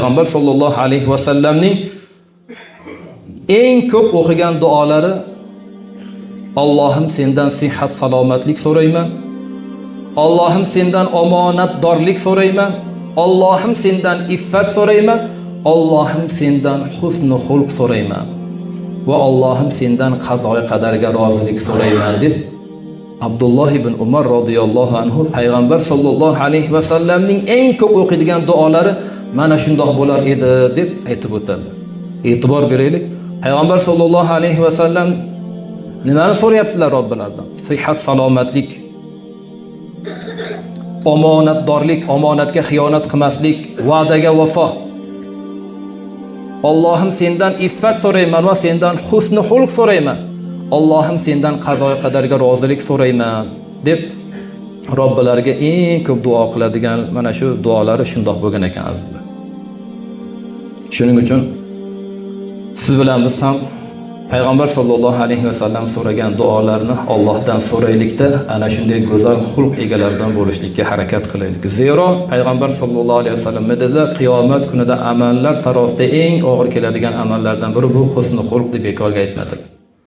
Payg'ambar sollallohu alayhi vasallamning eng ko'p o'qigan duolari: Allohim sendan sihat salomatlik so'rayman. Allohim sendan omonatdorlik so'rayman. Allohim sendan iffat so'rayman. Allohim sendan husnul xulq so'rayman. Va Allohim sendan qazoy qadarga rozilik so'rayman deb Abdulloh ibn Umar radhiyallohu anhu Payg'ambar sollallohu alayhi vasallamning eng ko'p o'qiydigan duolari mana shundoq bo'lar edi deb aytib o'tadi. E'tibor beraylik. Payg'ambar sollallohu alayhi vasallam nimani so'rayaptilar Robbilaridan? Sihat, salomatlik, omonatdorlik, omonatga xiyonat qilmaslik, va'daga vafo. Allohim sendan iffat so'rayman va sendan husnul xulq so'rayman. Allohim sendan qazoy qadarga rozilik so'rayman deb Robbilariga eng ko'p duo qiladigan mana shu duolari shundoq bo'lgan ekan azizlar. Shuning uchun siz bilan biz ham Payg'ambar sollallohu alayhi vasallam so'ragan duolarni Allohdan so'raylikda, ana shunday go'zal xulq egalaridan bo'lishlikka harakat qilaylik. Zero Payg'ambar sollallohu alayhi vasallam dedilar, qiyomat kunida amallar tarozida eng og'ir keladigan amallardan biri bu husnul xulq deb bekorga aytmadilar.